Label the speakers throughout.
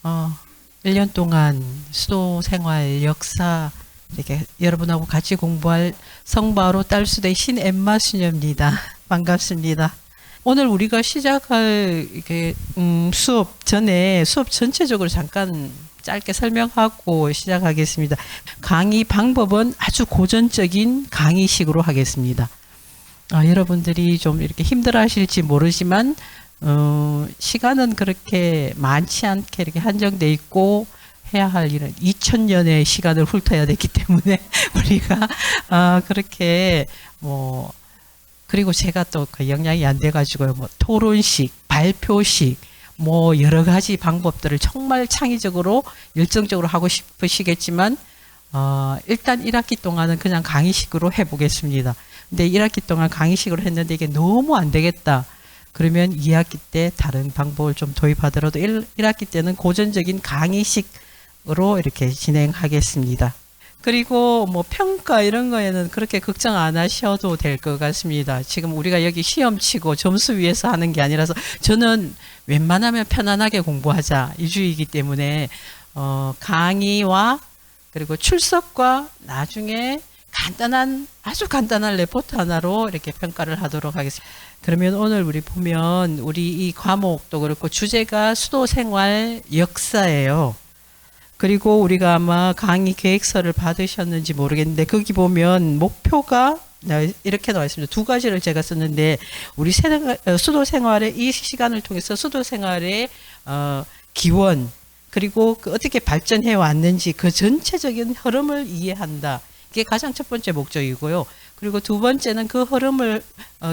Speaker 1: 어, 1년 동안 수도 생활 역사 이렇게 여러분하고 같이 공부할 성바로 딸수대 신엠마 수녀입니다. 반갑습니다. 오늘 우리가 시작할 수업 전에 수업 전체적으로 잠깐 짧게 설명하고 시작하겠습니다. 강의 방법은 아주 고전적인 강의식으로 하겠습니다. 여러분들이 좀 이렇게 힘들어 하실지 모르지만 시간은 그렇게 많지 않게 이렇게 한정돼 있고 해야 할 일은 2000년의 시간을 훑어야 되기 때문에 우리가 그렇게 뭐 그리고 제가 또 그 역량이 안 돼가지고요. 뭐 토론식, 발표식, 뭐 여러 가지 방법들을 정말 창의적으로 열정적으로 하고 싶으시겠지만 일단 1학기 동안은 그냥 강의식으로 해보겠습니다. 근데 1학기 동안 강의식으로 했는데 이게 너무 안 되겠다. 그러면 2학기 때 다른 방법을 좀 도입하더라도 1학기 때는 고전적인 강의식으로 이렇게 진행하겠습니다. 그리고 뭐 평가 이런 거에는 그렇게 걱정 안 하셔도 될 것 같습니다. 지금 우리가 여기 시험 치고 점수 위해서 하는 게 아니라서 저는 웬만하면 편안하게 공부하자 이 주의이기 때문에 강의와 그리고 출석과 나중에 아주 간단한 레포트 하나로 이렇게 평가를 하도록 하겠습니다. 그러면 오늘 우리 보면 우리 이 과목도 그렇고 주제가 수도생활 역사예요. 그리고 우리가 아마 강의 계획서를 받으셨는지 모르겠는데 거기 보면 목표가 이렇게 나와 있습니다. 두 가지를 제가 썼는데 우리 수도생활의 이 시간을 통해서 수도생활의 기원 그리고 어떻게 발전해 왔는지 그 전체적인 흐름을 이해한다. 이게 가장 첫 번째 목적이고요. 그리고 두 번째는 그 흐름을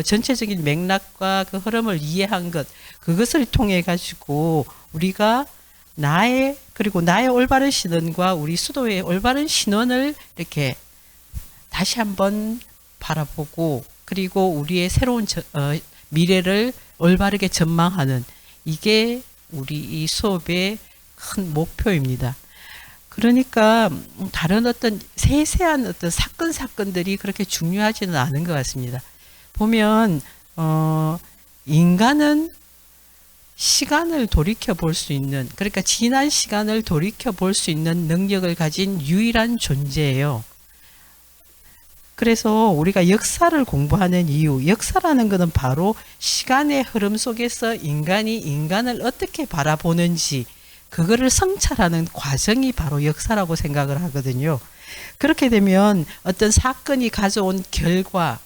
Speaker 1: 전체적인 맥락과 그 흐름을 이해한 것 그것을 통해 가지고 우리가 나의 올바른 신원과 우리 수도의 올바른 신원을 이렇게 다시 한번 바라보고 그리고 우리의 새로운 미래를 올바르게 전망하는 이게 우리 이 수업의 큰 목표입니다. 그러니까 다른 어떤 세세한 어떤 사건들이 그렇게 중요하지는 않은 것 같습니다. 보면 인간은 시간을 돌이켜 볼 수 있는 그러니까 지난 시간을 돌이켜 볼 수 있는 능력을 가진 유일한 존재예요. 그래서 우리가 역사를 공부하는 이유, 역사라는 것은 바로 시간의 흐름 속에서 인간이 인간을 어떻게 바라보는지 그거를 성찰하는 과정이 바로 역사라고 생각을 하거든요. 그렇게 되면 어떤 사건이 가져온 결과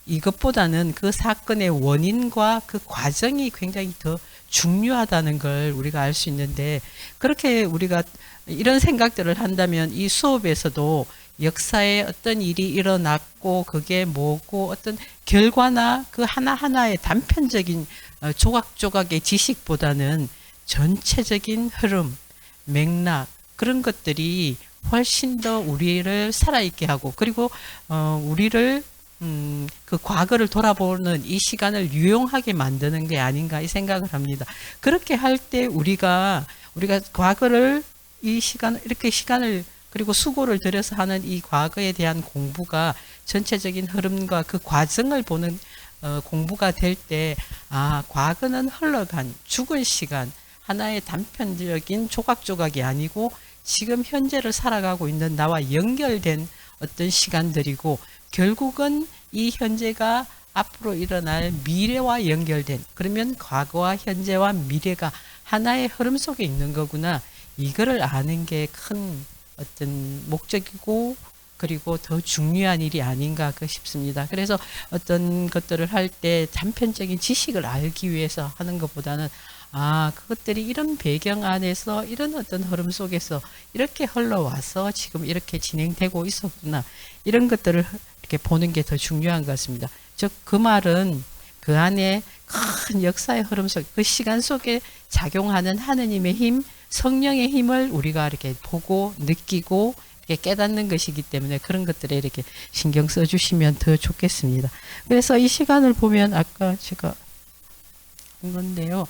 Speaker 1: 이것보다는 그 사건의 원인과 그 과정이 굉장히 더 중요하다는 걸 우리가 알 수 있는데 그렇게 우리가 이런 생각들을 한다면 이 수업에서도 역사에 어떤 일이 일어났고 그게 뭐고 어떤 결과나 그 하나하나의 단편적인 조각조각의 지식보다는 전체적인 흐름, 맥락 그런 것들이 훨씬 더 우리를 살아있게 하고 그리고 우리를 그 과거를 돌아보는 이 시간을 유용하게 만드는 게 아닌가 이 생각을 합니다. 그렇게 할 때 우리가 과거를 이렇게 시간을 그리고 수고를 들여서 하는 이 과거에 대한 공부가 전체적인 흐름과 그 과정을 보는 공부가 될 때 과거는 흘러간 죽은 시간 하나의 단편적인 조각조각이 아니고 지금 현재를 살아가고 있는 나와 연결된 어떤 시간들이고 결국은 이 현재가 앞으로 일어날 미래와 연결된 그러면 과거와 현재와 미래가 하나의 흐름 속에 있는 거구나. 이거를 아는 게 큰 어떤 목적이고 그리고 더 중요한 일이 아닌가 싶습니다. 그래서 어떤 것들을 할 때 단편적인 지식을 알기 위해서 하는 것보다는 그것들이 이런 배경 안에서 이런 어떤 흐름 속에서 이렇게 흘러와서 지금 이렇게 진행되고 있었구나. 이런 것들을 이렇게 보는 게 더 중요한 것 같습니다. 즉, 그 말은 그 안에 큰 역사의 흐름 속, 그 시간 속에 작용하는 하느님의 힘, 성령의 힘을 우리가 이렇게 보고 느끼고 이렇게 깨닫는 것이기 때문에 그런 것들에 이렇게 신경 써주시면 더 좋겠습니다. 그래서 이 시간을 보면 아까 제가 한 건데요.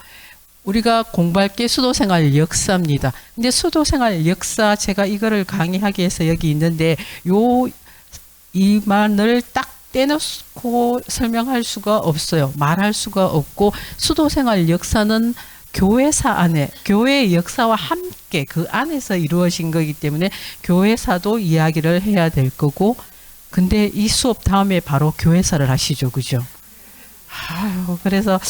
Speaker 1: 우리가 공부할 게 수도생활 역사입니다. 근데 수도생활 역사 제가 이거를 강의하기 위해서 여기 있는데 이 말을 딱 떼놓고 설명할 수가 없어요. 말할 수가 없고 수도생활 역사는 교회사 안에 교회의 역사와 함께 그 안에서 이루어진 거기 때문에 교회사도 이야기를 해야 될 거고, 근데 이 수업 다음에 바로 교회사를 하시죠, 그죠? 아유, 그래서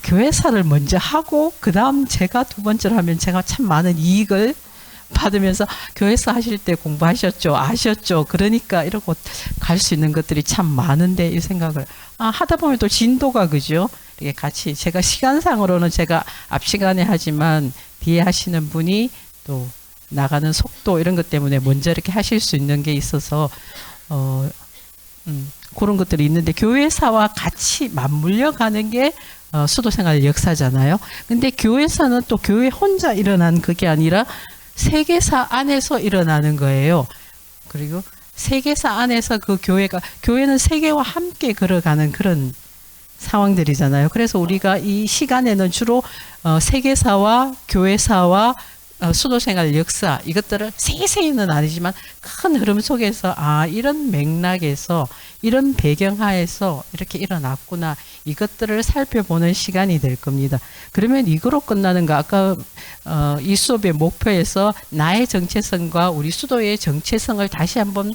Speaker 1: 교회사를 먼저 하고 그 다음 제가 두 번째로 하면 제가 참 많은 이익을 받으면서 교회사 하실 때 공부하셨죠, 아셨죠, 그러니까 이러고 갈 수 있는 것들이 참 많은데, 이 생각을 하다 보면 또 진도가, 그죠? 이렇게 같이 제가 시간상으로는 제가 앞 시간에 하지만 뒤에 하시는 분이 또 나가는 속도 이런 것 때문에 먼저 이렇게 하실 수 있는 게 있어서 그런 것들이 있는데, 교회사와 같이 맞물려 가는 게 수도생활 역사잖아요. 근데 교회사는 또 교회 혼자 일어난 그게 아니라 세계사 안에서 일어나는 거예요. 그리고 세계사 안에서 그 교회는 세계와 함께 걸어가는 그런 상황들이잖아요. 그래서 우리가 이 시간에는 주로 세계사와 교회사와 수도생활 역사, 이것들을 세세히는 아니지만 큰 흐름 속에서 이런 맥락에서 이런 배경하에서 이렇게 일어났구나, 이것들을 살펴보는 시간이 될 겁니다. 그러면 이거로 끝나는 거, 아까 이 수업의 목표에서 나의 정체성과 우리 수도의 정체성을 다시 한번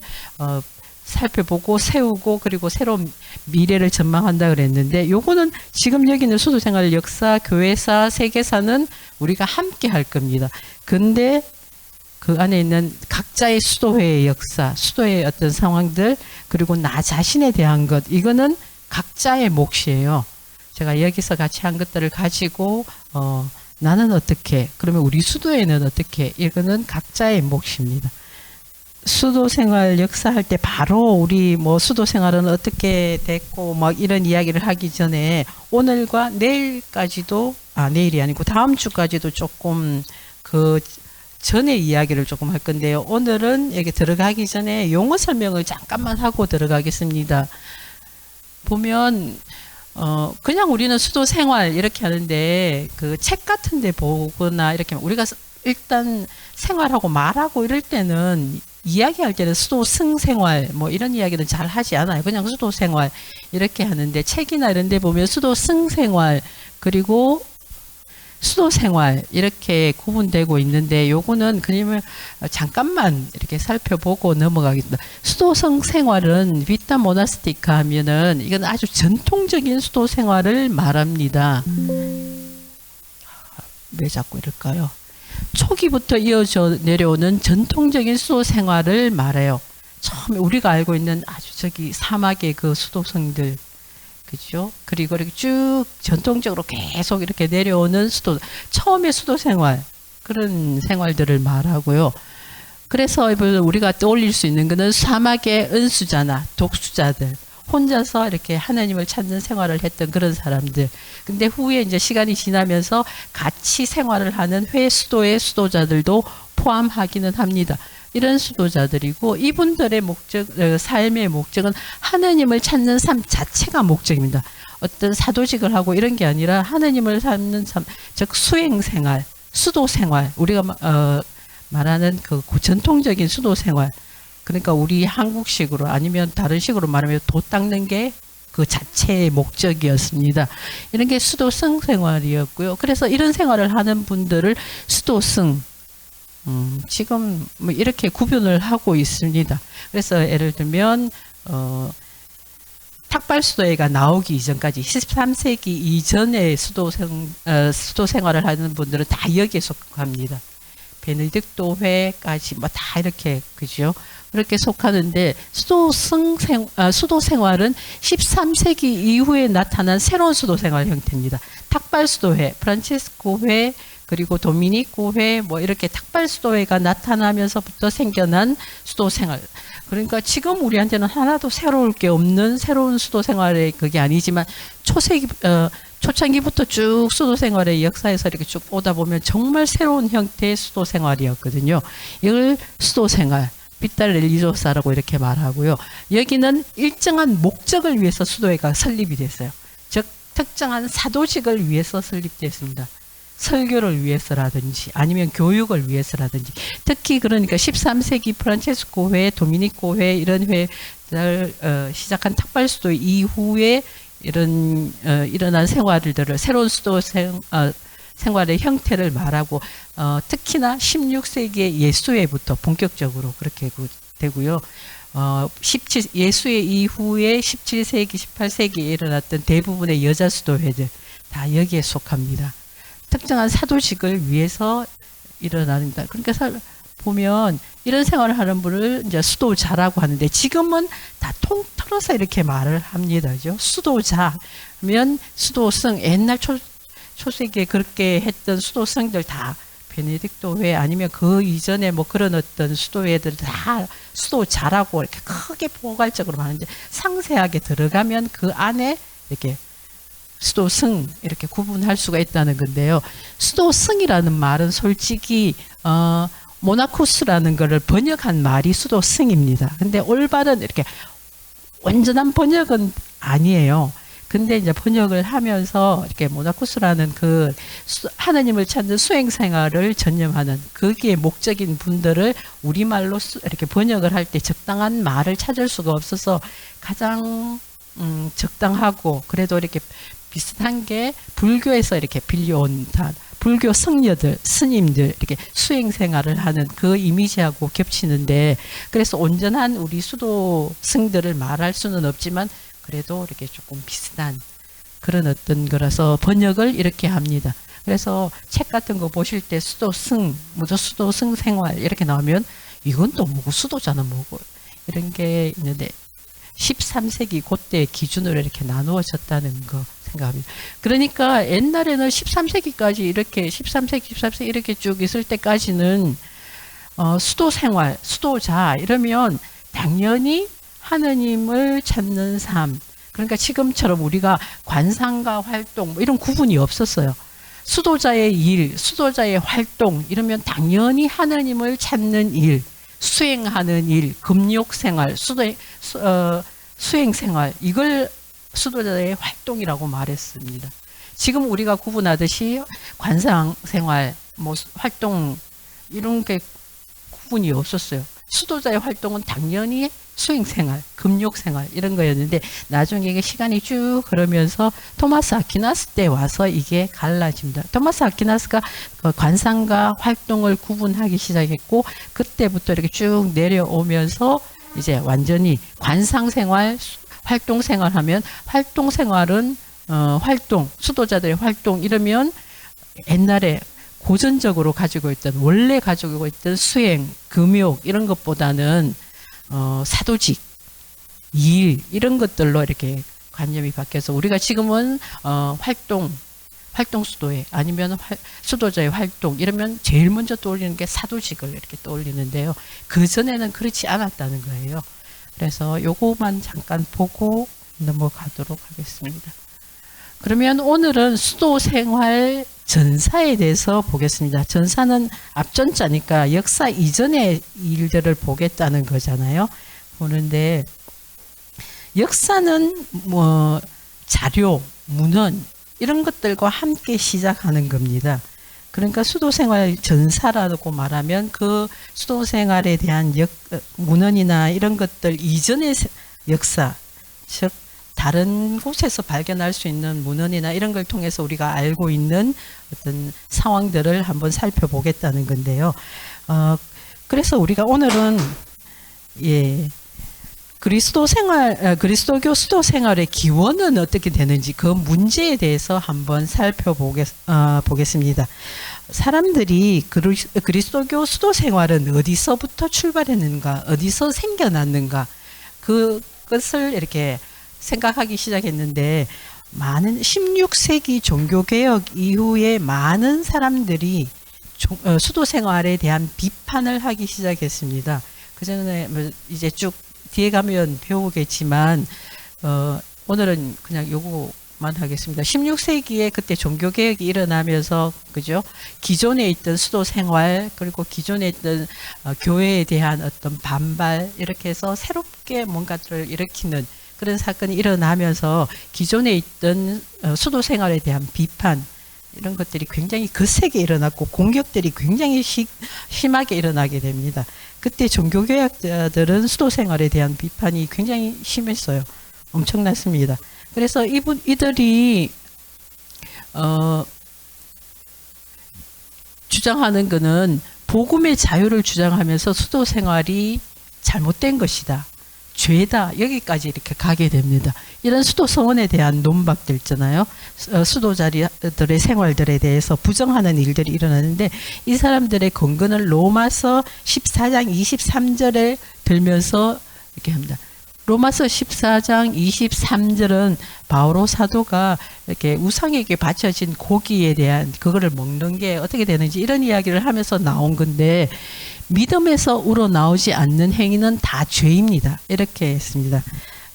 Speaker 1: 살펴보고 세우고 그리고 새로운 미래를 전망한다 그랬는데, 요거는 지금 여기는 수도생활 역사, 교회사, 세계사는 우리가 함께 할 겁니다. 근데 그 안에 있는 각자의 수도회의 역사, 수도의 어떤 상황들, 그리고 나 자신에 대한 것, 이거는 각자의 몫이에요. 제가 여기서 같이 한 것들을 가지고 나는 어떻게, 그러면 우리 수도에는 어떻게, 이거는 각자의 몫입니다. 수도 생활 역사할 때 바로 우리 수도 생활은 어떻게 됐고 이런 이야기를 하기 전에 오늘과 내일까지도, 내일이 아니고 다음 주까지도 조금 그 전에 이야기를 조금 할 건데요. 오늘은 여기 들어가기 전에 용어 설명을 잠깐만 하고 들어가겠습니다. 보면 그냥 우리는 수도 생활 이렇게 하는데, 그 책 같은 데 보거나 이렇게 우리가 일단 생활하고 말하고 이럴 때는, 이야기할 때는 수도 승생활 이런 이야기는 잘 하지 않아요. 그냥 수도 생활 이렇게 하는데, 책이나 이런 데 보면 수도 승생활 그리고 수도 생활 이렇게 구분되고 있는데, 요거는 그냥 잠깐만 이렇게 살펴보고 넘어가겠습니다. 수도 승생활은 비타 모나스티카 하면은 이건 아주 전통적인 수도 생활을 말합니다. 왜 자꾸 이럴까요? 초기부터 이어져 내려오는 전통적인 수도 생활을 말해요. 처음에 우리가 알고 있는 아주 사막의 그 수도성들, 그죠? 그리고 이렇게 쭉 전통적으로 계속 이렇게 내려오는 처음의 수도 생활, 그런 생활들을 말하고요. 그래서 우리가 떠올릴 수 있는 것은 사막의 은수자나 독수자들, 혼자서 이렇게 하나님을 찾는 생활을 했던 그런 사람들. 근데 후에 이제 시간이 지나면서 같이 생활을 하는 수도의 수도자들도 포함하기는 합니다. 이런 수도자들이고, 이분들의 삶의 목적은 하나님을 찾는 삶 자체가 목적입니다. 어떤 사도직을 하고 이런 게 아니라 하나님을 찾는 삶, 즉 수행생활, 수도생활, 우리가 말하는 그 전통적인 수도생활, 그러니까 우리 한국식으로 아니면 다른 식으로 말하면 도 닦는 게 그 자체의 목적이었습니다. 이런 게 수도승 생활이었고요. 그래서 이런 생활을 하는 분들을 수도승, 지금 이렇게 구분을 하고 있습니다. 그래서 예를 들면 탁발수도회가 나오기 이전까지 13세기 이전에 수도 생활을 하는 분들은 다 여기에 속합니다. 베네딕토회까지 다 이렇게, 그죠? 그렇게 속하는데, 수도 생활은 13세기 이후에 나타난 새로운 수도 생활 형태입니다. 탁발수도회, 프란치스코회, 그리고 도미니코회, 이렇게 탁발수도회가 나타나면서부터 생겨난 수도 생활. 그러니까 지금 우리한테는 하나도 새로울 게 없는 새로운 수도 생활의 그게 아니지만, 초창기부터 쭉 수도 생활의 역사에서 이렇게 쭉 오다 보면 정말 새로운 형태의 수도 생활이었거든요. 이걸 수도 생활, 비타 렐리조사라고 이렇게 말하고요. 여기는 일정한 목적을 위해서 수도회가 설립이 됐어요. 즉 특정한 사도직을 위해서 설립됐습니다. 설교를 위해서라든지 아니면 교육을 위해서라든지, 특히 그러니까 13세기 프란체스코회, 도미니코회 이런 회를 시작한 탁발수도 이후에 일어난 생활들을 새로운 생활의 형태를 말하고 특히나 16세기의 예수회부터 본격적으로 그렇게 되고요. 예수회 이후에 17세기, 18세기에 일어났던 대부분의 여자 수도회들 다 여기에 속합니다. 특정한 사도직을 위해서 일어납니다. 그러니까 보면 이런 생활을 하는 분을 이제 수도자라고 하는데 지금은 다 통틀어서 이렇게 말을 합니다. 그죠? 수도자면 수도성, 옛날 초세기에 그렇게 했던 수도성들 다 베네딕토회 아니면 그 이전에 뭐 그런 어떤 수도회들 다 수도자라고 이렇게 크게 포괄적으로 하는데 상세하게 들어가면 그 안에 이렇게 수도승 이렇게 구분할 수가 있다는 건데요. 수도승이라는 말은 솔직히 모나쿠스라는 거를 번역한 말이 수도승입니다. 근데 올바른 이렇게 완전한 번역은 아니에요. 근데 이제 번역을 하면서 이렇게 모나쿠스라는 그 하나님을 찾는 수행 생활을 전념하는 거기에 목적인 분들을 우리말로 이렇게 번역을 할 때 적당한 말을 찾을 수가 없어서 가장 적당하고 그래도 이렇게 비슷한 게 불교에서 이렇게 빌려온 불교 성녀들, 스님들 이렇게 수행 생활을 하는 그 이미지하고 겹치는데 그래서 온전한 우리 수도승들을 말할 수는 없지만 그래도 이렇게 조금 비슷한 그런 어떤 거라서 번역을 이렇게 합니다. 그래서 책 같은 거 보실 때 수도승, 수도승 생활 이렇게 나오면 이건 또 뭐고 수도자는 뭐고 이런 게 있는데 13세기 그때 기준으로 이렇게 나누어졌다는 거 생각합니다. 그러니까 옛날에는 13세기까지 이렇게 13세기, 14세기 이렇게 쭉 있을 때까지는 수도 생활, 수도자 이러면 당연히 하느님을 찾는 삶. 그러니까 지금처럼 우리가 관상가 활동 뭐 이런 구분이 없었어요. 수도자의 일, 수도자의 활동 이러면 당연히 하느님을 찾는 일, 수행하는 일, 금욕 생활, 수행 생활 이걸 수도자의 활동이라고 말했습니다. 지금 우리가 구분하듯이 관상 생활, 뭐 활동 이런 게 구분이 없었어요. 수도자의 활동은 당연히 수행 생활, 금욕 생활 이런 거였는데 나중에 이게 시간이 쭉 흐르면서 토마스 아퀴나스 때 와서 이게 갈라집니다. 토마스 아퀴나스가 관상과 활동을 구분하기 시작했고 그때부터 이렇게 쭉 내려오면서 이제 완전히 관상 생활, 활동 생활하면 활동 생활은 활동, 수도자들의 활동 이러면 옛날에 고전적으로 가지고 있던 원래 가지고 있던 수행, 금욕 이런 것보다는 사도직, 일 이런 것들로 이렇게 관념이 바뀌어서 우리가 지금은 활동 수도회 아니면 수도자의 활동 이러면 제일 먼저 떠올리는 게 사도직을 이렇게 떠올리는데요. 그 전에는 그렇지 않았다는 거예요. 그래서 요거만 잠깐 보고 넘어가도록 하겠습니다. 그러면 오늘은 수도생활 전사에 대해서 보겠습니다. 전사는 앞전자니까 역사 이전의 일들을 보겠다는 거잖아요. 보는데 역사는 뭐 자료, 문헌 이런 것들과 함께 시작하는 겁니다. 그러니까 수도생활 전사라고 말하면 그 수도생활에 대한 문헌이나 이런 것들 이전의 역사, 즉 다른 곳에서 발견할 수 있는 문헌이나 이런 걸 통해서 우리가 알고 있는 어떤 상황들을 한번 살펴보겠다는 건데요. 그래서 우리가 오늘은 그리스도교 수도 생활의 기원은 어떻게 되는지 그 문제에 대해서 한번 살펴보겠습니다. 사람들이 그리스도교 수도 생활은 어디서부터 출발했는가, 어디서 생겨났는가, 그것을 이렇게 생각하기 시작했는데, 많은 16세기 종교개혁 이후에 많은 사람들이 수도 생활에 대한 비판을 하기 시작했습니다. 그 전에 이제 쭉 뒤에 가면 배우겠지만 오늘은 그냥 요거만 하겠습니다. 16세기에 그때 종교개혁이 일어나면서 그죠? 기존에 있던 수도 생활 그리고 기존에 있던 교회에 대한 어떤 반발 이렇게 해서 새롭게 뭔가를 일으키는 그런 사건이 일어나면서 기존에 있던 수도 생활에 대한 비판 이런 것들이 굉장히 거세게 일어났고 공격들이 굉장히 심하게 일어나게 됩니다. 그때 종교개혁자들은 수도 생활에 대한 비판이 굉장히 심했어요. 엄청났습니다. 그래서 이들이 주장하는 것은 복음의 자유를 주장하면서 수도 생활이 잘못된 것이다. 죄다. 여기까지 이렇게 가게 됩니다. 이런 수도 서원에 대한 논박들 있잖아요. 수도자들의 생활들에 대해서 부정하는 일들이 일어나는데 이 사람들의 근거는 로마서 14장 23절에 들면서 이렇게 합니다. 로마서 14장 23절은 바오로 사도가 이렇게 우상에게 바쳐진 고기에 대한 그거를 먹는 게 어떻게 되는지 이런 이야기를 하면서 나온 건데 믿음에서 우러나오지 않는 행위는 다 죄입니다. 이렇게 했습니다.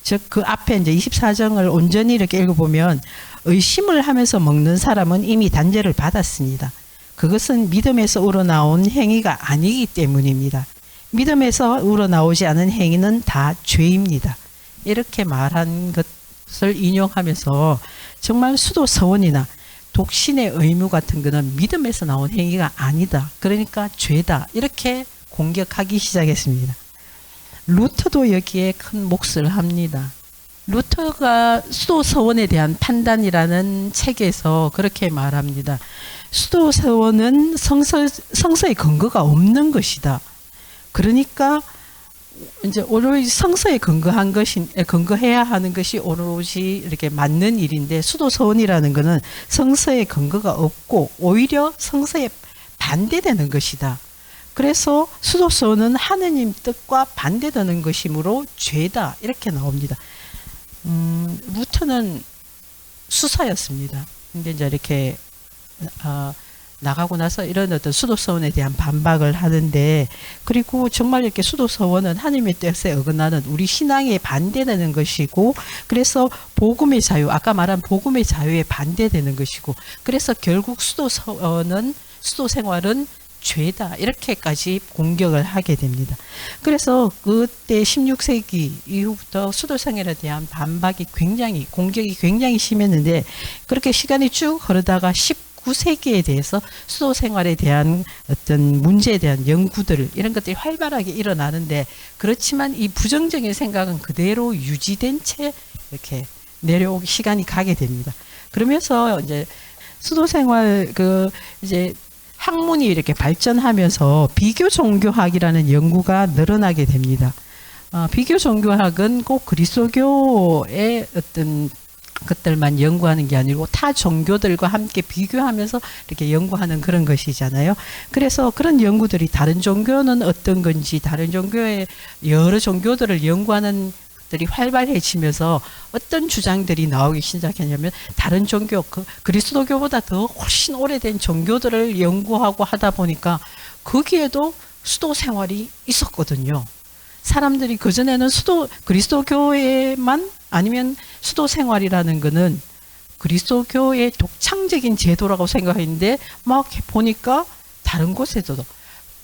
Speaker 1: 즉 그 앞에 이제 24장을 온전히 이렇게 읽어보면 의심을 하면서 먹는 사람은 이미 단죄를 받았습니다. 그것은 믿음에서 우러나온 행위가 아니기 때문입니다. 믿음에서 우러나오지 않은 행위는 다 죄입니다. 이렇게 말한 것을 인용하면서 정말 수도 서원이나 독신의 의무 같은 거는 믿음에서 나온 행위가 아니다. 그러니까 죄다. 이렇게 공격하기 시작했습니다. 루터도 여기에 큰 몫을 합니다. 루터가 수도 서원에 대한 판단이라는 책에서 그렇게 말합니다. 수도 서원은 성서의 근거가 없는 것이다. 그러니까 이제 오로지 성서에 근거해야 하는 것이 오로지 이렇게 맞는 일인데 수도서원이라는 것은 성서에 근거가 없고 오히려 성서에 반대되는 것이다. 그래서 수도서원은 하느님 뜻과 반대되는 것이므로 죄다. 이렇게 나옵니다. 루터는 수사였습니다. 근데 이제 이렇게 나가고 나서 이런 어떤 수도서원에 대한 반박을 하는데, 그리고 정말 이렇게 수도서원은 하나님의 뜻에 어긋나는 우리 신앙에 반대되는 것이고, 그래서 복음의 자유, 아까 말한 복음의 자유에 반대되는 것이고, 그래서 결국 수도서원은 수도생활은 죄다. 이렇게까지 공격을 하게 됩니다. 그래서 그때 16세기 이후부터 수도생활에 대한 공격이 굉장히 심했는데, 그렇게 시간이 쭉 흐르다가 19세기에 대해서 수도 생활에 대한 어떤 문제에 대한 연구들 이런 것들이 활발하게 일어나는데, 그렇지만 이 부정적인 생각은 그대로 유지된 채 이렇게 내려오기 시간이 가게 됩니다. 그러면서 이제 수도 생활 이제 학문이 이렇게 발전하면서 비교 종교학이라는 연구가 늘어나게 됩니다. 비교 종교학은 꼭 그리스도교의 어떤 것들만 연구하는 게 아니고 타 종교들과 함께 비교하면서 이렇게 연구하는 그런 것이잖아요. 그래서 그런 연구들이 다른 종교는 어떤 건지, 다른 종교의 여러 종교들을 연구하는 들이 활발해지면서 어떤 주장들이 나오기 시작했냐면, 다른 종교, 그리스도교보다 더 훨씬 오래된 종교들을 연구하고 하다 보니까 거기에도 수도 생활이 있었거든요. 사람들이 그전에는 그리스도교에만, 아니면 수도 생활이라는 거는 그리스도교의 독창적인 제도라고 생각했는데, 막 보니까 다른 곳에서도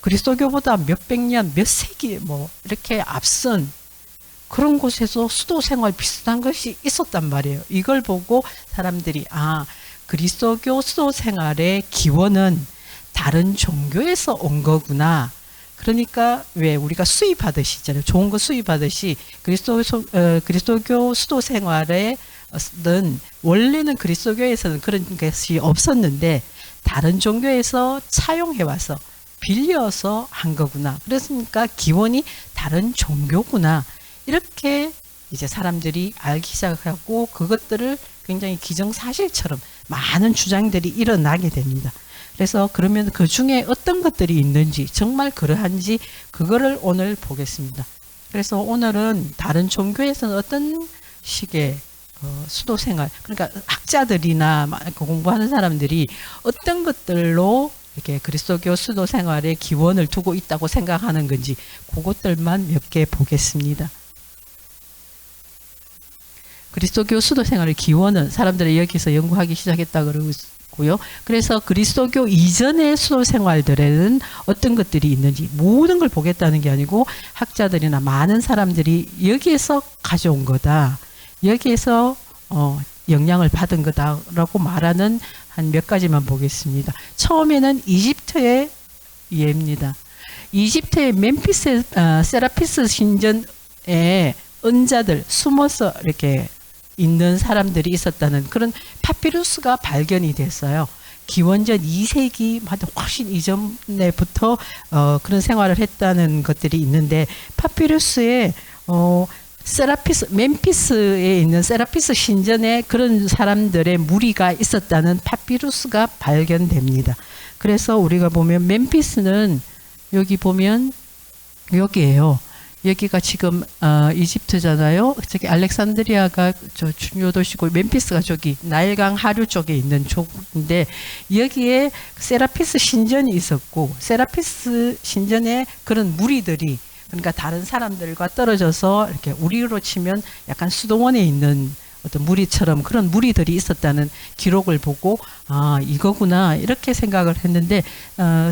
Speaker 1: 그리스도교보다 몇백 년, 몇 세기 이렇게 앞선 그런 곳에서 수도 생활 비슷한 것이 있었단 말이에요. 이걸 보고 사람들이 그리스도교 수도 생활의 기원은 다른 종교에서 온 거구나. 그러니까 왜 우리가 수입하듯이 있잖아요. 좋은 거 수입하듯이 그리스도교 수도 생활에는 원래는 그리스도교에서는 그런 것이 없었는데 다른 종교에서 차용해와서 빌려서 한 거구나. 그랬으니까 기원이 다른 종교구나. 이렇게 이제 사람들이 알기 시작하고 그것들을 굉장히 기정사실처럼 많은 주장들이 일어나게 됩니다. 그래서 그러면 그 중에 어떤 것들이 있는지, 정말 그러한지 그거를 오늘 보겠습니다. 그래서 오늘은 다른 종교에서는 어떤 식의 수도 생활, 그러니까 학자들이나 공부하는 사람들이 어떤 것들로 이렇게 그리스도교 수도 생활의 기원을 두고 있다고 생각하는 건지 그것들만 몇 개 보겠습니다. 그리스도교 수도 생활의 기원은 사람들이 여기서 연구하기 시작했다 그러고요. 그래서 그리스도교 이전의 수도 생활들에는 어떤 것들이 있는지 모든 걸 보겠다는 게 아니고, 학자들이나 많은 사람들이 여기에서 가져온 거다, 여기에서 영향을 받은 거다라고 말하는 한 몇 가지만 보겠습니다. 처음에는 이집트의 예입니다. 이집트의 멤피스 세라피스 신전에 은자들, 숨어서 이렇게 있는 사람들이 있었다는 그런 파피루스가 발견이 됐어요. 기원전 2세기 훨씬 이전에부터 그런 생활을 했다는 것들이 있는데, 파피루스에 멤피스에 있는 세라피스 신전에 그런 사람들의 무리가 있었다는 파피루스가 발견됩니다. 그래서 우리가 보면 멤피스는 여기 보면 여기에요. 여기가 지금 이집트잖아요. 저기 알렉산드리아가 저 중요 도시고, 멤피스가 저기 나일강 하류 쪽에 있는 쪽인데, 여기에 세라피스 신전이 있었고, 세라피스 신전에 그런 무리들이, 그러니까 다른 사람들과 떨어져서 이렇게 우리로 치면 약간 수도원에 있는 어떤 무리처럼 그런 무리들이 있었다는 기록을 보고, 아, 이거구나 이렇게 생각을 했는데,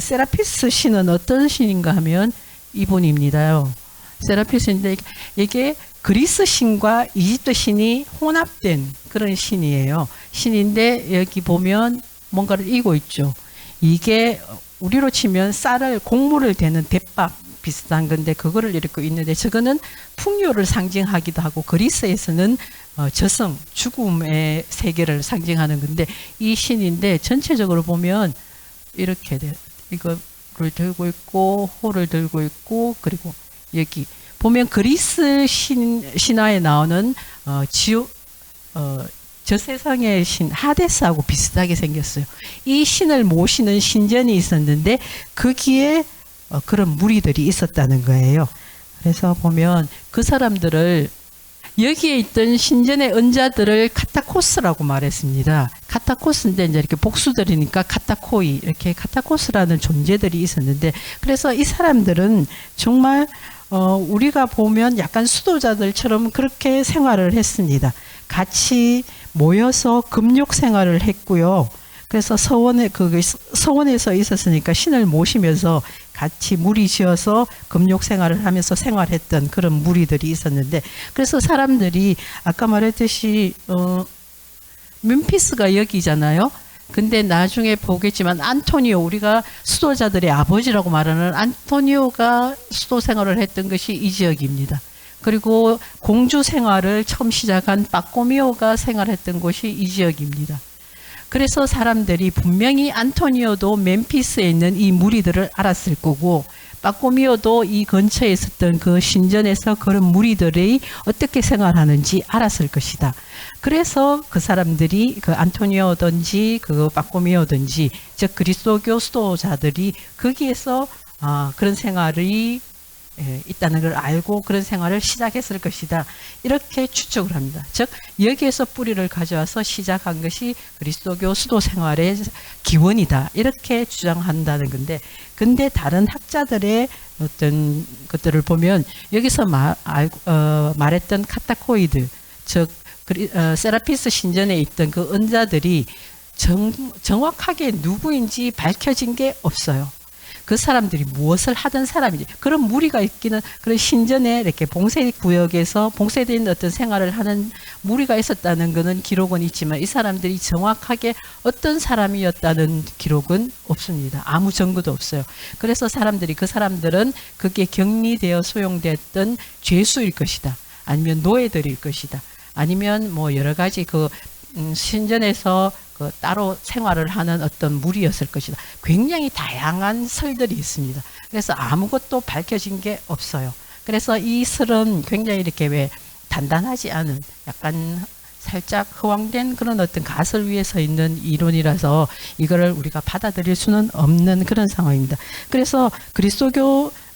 Speaker 1: 세라피스 신은 어떤 신인가 하면 이분입니다요. 세라피스인데, 이게 그리스 신과 이집트 신이 혼합된 그런 신이에요. 신인데 여기 보면 뭔가를 이고 있죠. 이게 우리로 치면 쌀을 곡물을 대는 대밥 비슷한 건데 그거를 이렇게 있는데, 저거는 풍요를 상징하기도 하고, 그리스에서는 저승, 죽음의 세계를 상징하는 건데, 이 신인데 전체적으로 보면 이렇게 돼요. 이거를 들고 있고 호를 들고 있고, 그리고 여기 보면 그리스 신화에 나오는 저 세상의 신 하데스하고 비슷하게 생겼어요. 이 신을 모시는 신전이 있었는데 거기에 그런 무리들이 있었다는 거예요. 그래서 보면 그 사람들을, 여기에 있던 신전의 은자들을 카타코스라고 말했습니다. 카타코스인데 이제 이렇게 복수들이니까 카타코이, 이렇게 카타코스라는 존재들이 있었는데, 그래서 이 사람들은 정말 우리가 보면 약간 수도자들처럼 그렇게 생활을 했습니다. 같이 모여서 금욕 생활을 했고요. 그래서 서원에서 있었으니까 신을 모시면서 같이 무리 지어서 금욕 생활을 하면서 생활했던 그런 무리들이 있었는데, 그래서 사람들이 아까 말했듯이 멤피스가 여기잖아요. 근데 나중에 보겠지만 안토니오, 우리가 수도자들의 아버지라고 말하는 안토니오가 수도 생활을 했던 것이 이 지역입니다. 그리고 공주 생활을 처음 시작한 빠꼬미오가 생활했던 곳이 이 지역입니다. 그래서 사람들이 분명히 안토니오도 멤피스에 있는 이 무리들을 알았을 거고, 빠꼬미오도 이 근처에 있었던 그 신전에서 그런 무리들이 어떻게 생활하는지 알았을 것이다. 그래서 그 사람들이 그 안토니오든지 그 빠꼬미오든지, 즉 그리스도교 수도자들이 거기에서 그런 생활이 있다는 걸 알고 그런 생활을 시작했을 것이다. 이렇게 추측을 합니다. 즉 여기에서 뿌리를 가져와서 시작한 것이 그리스도교 수도 생활의 기원이다. 이렇게 주장한다는 건데, 근데 다른 학자들의 어떤 것들을 보면 여기서 말했던 카타코이드, 즉 세라피스 신전에 있던 그 은자들이 정확하게 누구인지 밝혀진 게 없어요. 그 사람들이 무엇을 하던 사람인지, 그런 무리가 있기는, 그런 신전에 이렇게 봉쇄 구역에서 봉쇄된 어떤 생활을 하는 무리가 있었다는 것은 기록은 있지만, 이 사람들이 정확하게 어떤 사람이었다는 기록은 없습니다. 아무 증거도 없어요. 그래서 그 사람들은 그게 격리되어 소용됐던 죄수일 것이다. 아니면 노예들일 것이다. 아니면 뭐 여러 가지 신전에서 따로 생활을 하는 어떤 무리였을 것이다. 굉장히 다양한 설들이 있습니다. 그래서 아무것도 밝혀진 게 없어요. 그래서 이 설은 굉장히 이렇게 단단하지 않은, 약간 살짝 허황된 그런 어떤 가설 위에 서 있는 이론이라서 이거를 우리가 받아들일 수는 없는 그런 상황입니다. 그래서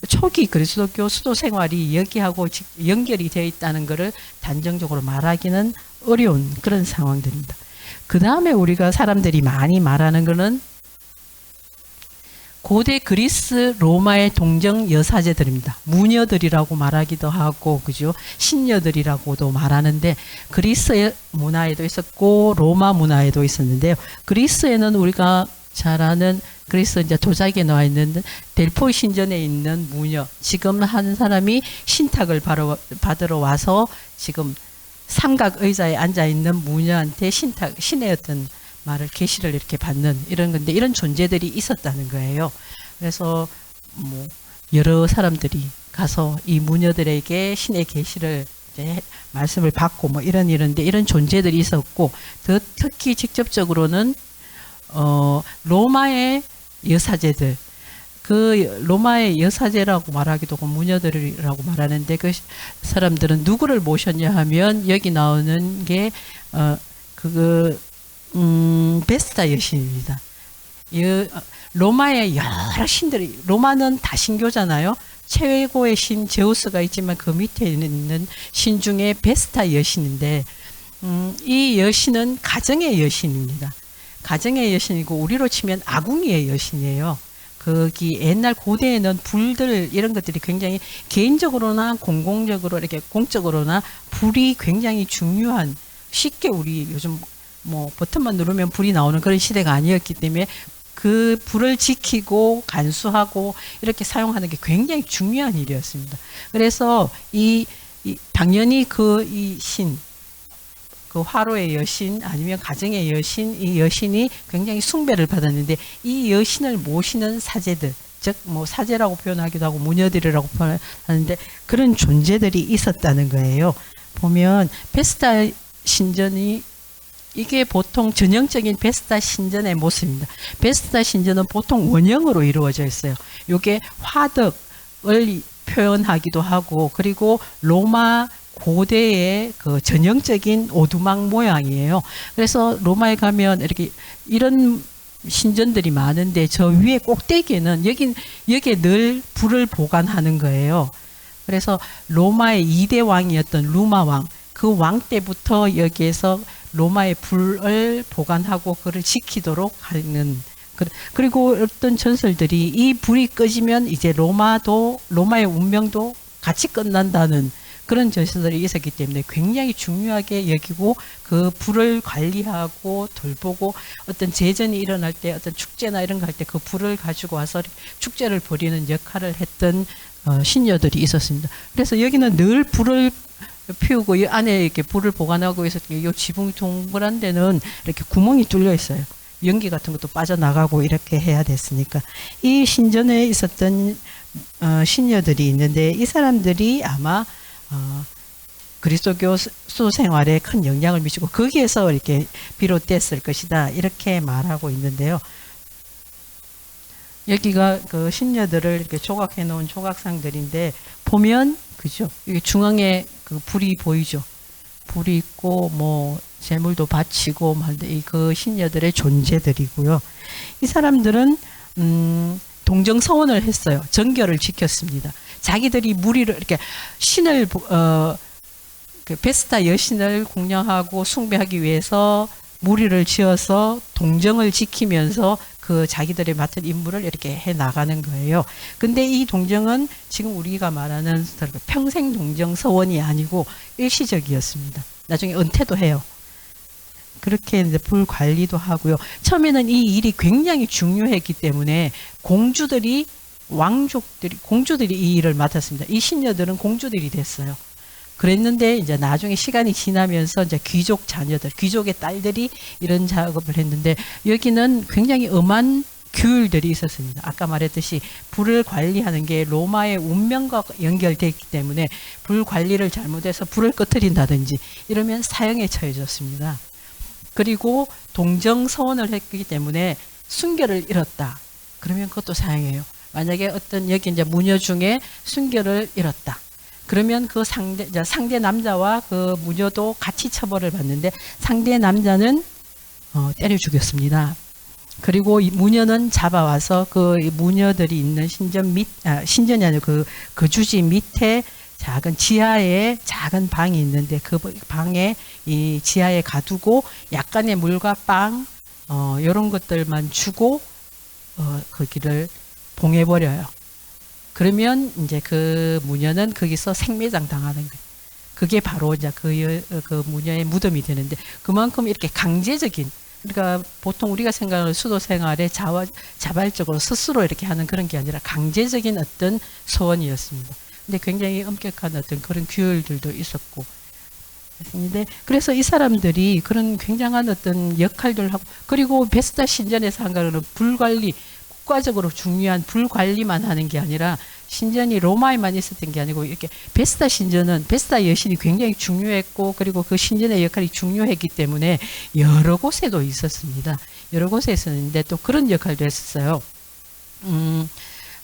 Speaker 1: 초기 그리스도교 수도 생활이 여기하고 연결이 되어 있다는 것을 단정적으로 말하기는 어려운 그런 상황들입니다. 그 다음에 우리가 사람들이 많이 말하는 것은 고대 그리스 로마의 동정 여사제들입니다. 무녀들이라고 말하기도 하고, 그죠? 신녀들이라고도 말하는데, 그리스의 문화에도 있었고 로마 문화에도 있었는데요. 그리스에는 우리가 잘 아는, 그리스 이제 도자기에 나와 있는 델포이 신전에 있는 무녀, 지금 한 사람이 신탁을 받으러 와서 지금 삼각 의자에 앉아 있는 무녀한테 신의 어떤 말을, 계시를 이렇게 받는 이런 건데, 이런 존재들이 있었다는 거예요. 그래서 뭐 여러 사람들이 가서 이 무녀들에게 신의 계시를 이제 말씀을 받고 뭐 이런데, 이런 존재들이 있었고, 더 특히 직접적으로는 로마의 여사제들, 그 로마의 여사제라고 말하기도 하고 무녀들이라고 말하는데 그 사람들은 누구를 모셨냐 하면 여기 나오는 게 베스타 여신입니다. 로마의 여러 신들이, 로마는 다신교잖아요. 최고의 신 제우스가 있지만 그 밑에 있는 신 중에 베스타 여신인데 이 여신은 가정의 여신입니다. 가정의 여신이고 우리로 치면 아궁이의 여신이에요. 거기 옛날 고대에는 불들 이런 것들이 굉장히 개인적으로나 공공적으로 이렇게 공적으로나 불이 굉장히 중요한, 쉽게 우리 요즘 뭐 버튼만 누르면 불이 나오는 그런 시대가 아니었기 때문에 그 불을 지키고 간수하고 이렇게 사용하는 게 굉장히 중요한 일이었습니다. 그래서 당연히 이 신, 그 화로의 여신 아니면 가정의 여신, 이 여신이 굉장히 숭배를 받았는데 이 여신을 모시는 사제들, 즉 뭐 사제라고 표현하기도 하고 무녀들이라고 표현하는데 그런 존재들이 있었다는 거예요. 보면 베스타 신전이 이게 보통 전형적인 베스타 신전의 모습입니다. 베스타 신전은 보통 원형으로 이루어져 있어요. 이게 화덕을 표현하기도 하고 그리고 로마 고대의 그 전형적인 오두막 모양이에요. 그래서 로마에 가면 이렇게 이런 신전들이 많은데 저 위에 꼭대기에는 여기에 늘 불을 보관하는 거예요. 그래서 로마의 2대 왕이었던 루마 왕, 그 왕 때부터 여기에서 로마의 불을 보관하고 그를 지키도록 하는, 그리고 어떤 전설들이 이 불이 꺼지면 이제 로마의 운명도 같이 끝난다는 그런 전설들이 있었기 때문에 굉장히 중요하게 여기고 그 불을 관리하고 돌보고 어떤 제전이 일어날 때 어떤 축제나 이런 거 할 때 그 불을 가지고 와서 축제를 벌이는 역할을 했던 신녀들이 있었습니다. 그래서 여기는 늘 불을 피우고 이 안에 이렇게 불을 보관하고 있었고 이 지붕이 동그란 데는 이렇게 구멍이 뚫려 있어요. 연기 같은 것도 빠져나가고 이렇게 해야 됐으니까. 이 신전에 있었던 신녀들이 있는데 이 사람들이 아마 그리스도교 수 생활에 큰 영향을 미치고 거기에서 이렇게 비롯됐을 것이다 이렇게 말하고 있는데요. 여기가 그 신녀들을 이렇게 조각해 놓은 조각상들인데 보면 그죠? 여기 중앙에 그 불이 보이죠? 불이 있고 뭐 제물도 바치고 그 신녀들의 존재들이고요. 이 사람들은 동정서원을 했어요. 정결을 지켰습니다. 자기들이 무리를 이렇게 신을 그 베스타 여신을 공경하고 숭배하기 위해서 무리를 지어서 동정을 지키면서 그 자기들의 맡은 임무를 이렇게 해 나가는 거예요. 근데 이 동정은 지금 우리가 말하는 평생 동정 서원이 아니고 일시적이었습니다. 나중에 은퇴도 해요. 그렇게 이제 불 관리도 하고요. 처음에는 이 일이 굉장히 중요했기 때문에 공주들이 이 일을 맡았습니다. 이 신녀들은 공주들이 됐어요. 그랬는데 이제 나중에 시간이 지나면서 이제 귀족 자녀들, 귀족의 딸들이 이런 작업을 했는데 여기는 굉장히 엄한 규율들이 있었습니다. 아까 말했듯이 불을 관리하는 게 로마의 운명과 연결되어 있기 때문에 불 관리를 잘못해서 불을 꺼트린다든지 이러면 사형에 처해졌습니다. 그리고 동정서원을 했기 때문에 순결을 잃었다. 그러면 그것도 사형이에요. 만약에 어떤 여기 이제 무녀 중에 순결을 잃었다. 그러면 그 상대 남자와 그 무녀도 같이 처벌을 받는데 상대 남자는 때려 죽였습니다. 그리고 이 무녀는 잡아와서 그 무녀들이 있는 신전이 아니고 그 거주지 밑에 작은 지하에 작은 방이 있는데 그 방에 이 지하에 가두고 약간의 물과 빵 이런 것들만 주고 거기를 봉해버려요. 그러면 이제 그 무녀는 거기서 생매장 당하는 거예요. 그게 바로 이제 그 무녀의 무덤이 되는데 그만큼 이렇게 강제적인, 그러니까 보통 우리가 생각하는 수도 생활에 자발적으로 스스로 이렇게 하는 그런 게 아니라 강제적인 어떤 소원이었습니다. 근데 굉장히 엄격한 어떤 그런 규율들도 있었고. 그래서 이 사람들이 그런 굉장한 어떤 역할들을 하고, 그리고 베스타 신전에서 한 거는 불 관리, 국가적으로 중요한 불관리만 하는 게 아니라 신전이 로마에만 있었던 게 아니고 이렇게 베스다 신전은 베스다 여신이 굉장히 중요했고 그리고 그 신전의 역할이 중요했기 때문에 여러 곳에도 있었습니다. 여러 곳에 있었는데 또 그런 역할도 했었어요.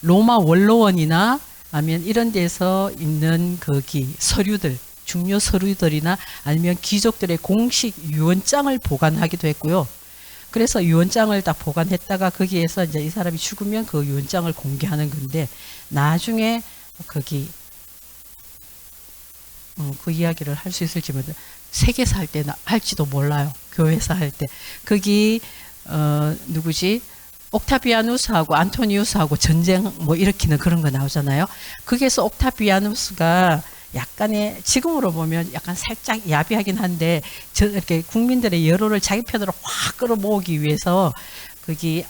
Speaker 1: 로마 원로원이나 아니면 이런 데서 있는 거기 서류들 중요 서류들이나 아니면 귀족들의 공식 유언장을 보관하기도 했고요. 그래서 유언장을 딱 보관했다가 거기에서 이제 이 사람이 죽으면 그 유언장을 공개하는 건데 나중에 거기 그 이야기를 할 수 있을지 모르겠어요. 세계사 할 때 할지도 몰라요. 교회사 할 때 거기 누구지? 옥타비아누스하고 안토니우스하고 전쟁 뭐 일으키는 그런 거 나오잖아요. 거기에서 옥타비아누스가 약간의 지금으로 보면 약간 살짝 야비하긴 한데 이렇게 국민들의 여론을 자기 편으로 확 끌어모으기 위해서 거기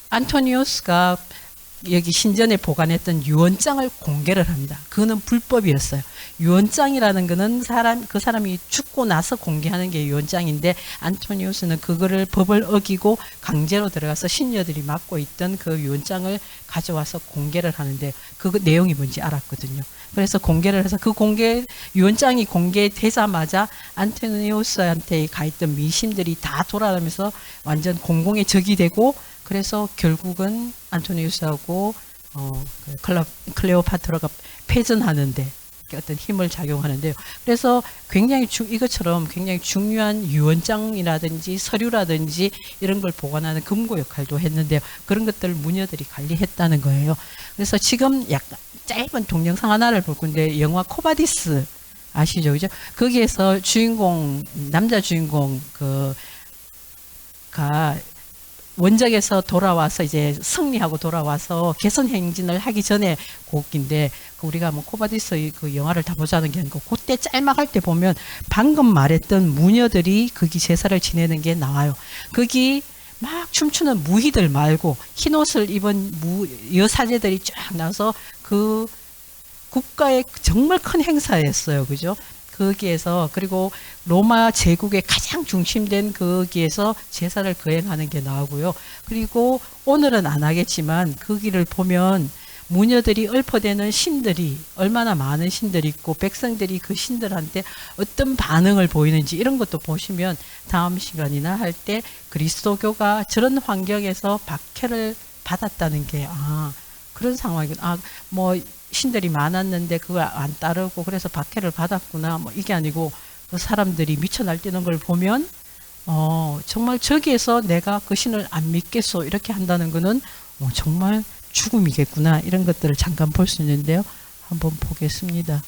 Speaker 1: 안토니우스가 여기 신전에 보관했던 유언장을 공개를 합니다. 그거는 불법이었어요. 유언장이라는 거는 그 사람이 죽고 나서 공개하는 게 유언장인데 안토니우스는 그거를 법을 어기고 강제로 들어가서 신녀들이 맡고 있던 그 유언장을 가져와서 공개를 하는데 그 내용이 뭔지 알았거든요. 그래서 공개를 해서 그 유언장이 공개되자마자 안토니우스한테 가 있던 민심들이 다 돌아가면서 완전 공공의 적이 되고 그래서 결국은 안토니우스하고 클레오파트라가 패전하는데 어떤 힘을 작용하는데요. 그래서 굉장히 이것처럼 굉장히 중요한 유언장이라든지 서류라든지 이런 걸 보관하는 금고 역할도 했는데요. 그런 것들을 무녀들이 관리했다는 거예요. 그래서 지금 약간 짧은 동영상 하나를 볼 건데 영화 코바디스 아시죠? 그죠? 거기에서 남자 주인공 가 원작에서 돌아와서 이제 승리하고 돌아와서 개선 행진을 하기 전에 곡인데 우리가 뭐 코바디스 그 영화를 다 보자는 게 아니고 그때 짤막할 때 보면 방금 말했던 무녀들이 거기 제사를 지내는 게 나와요. 거기 막 춤추는 무희들 말고 흰 옷을 입은 여사제들이 쫙 나와서 그 국가의 정말 큰 행사였어요. 그죠? 거기에서 그리고 로마 제국의 가장 중심된 거기에서 제사를 거행하는 게 나오고요. 그리고 오늘은 안 하겠지만 거기를 보면 무녀들이 읊어대는 신들이 얼마나 많은 신들이 있고 백성들이 그 신들한테 어떤 반응을 보이는지 이런 것도 보시면 다음 시간이나 할 때 그리스도교가 저런 환경에서 박해를 받았다는 게 그런 상황이구나. 뭐 신들이 많았는데 그걸 안 따르고 그래서 박해를 받았구나. 뭐 이게 아니고 그 사람들이 미쳐 날뛰는 걸 보면 정말 저기에서 내가 그 신을 안 믿겠어 이렇게 한다는 거는 정말 죽음이겠구나 이런 것들을 잠깐 볼 수 있는데요. 한번 보겠습니다.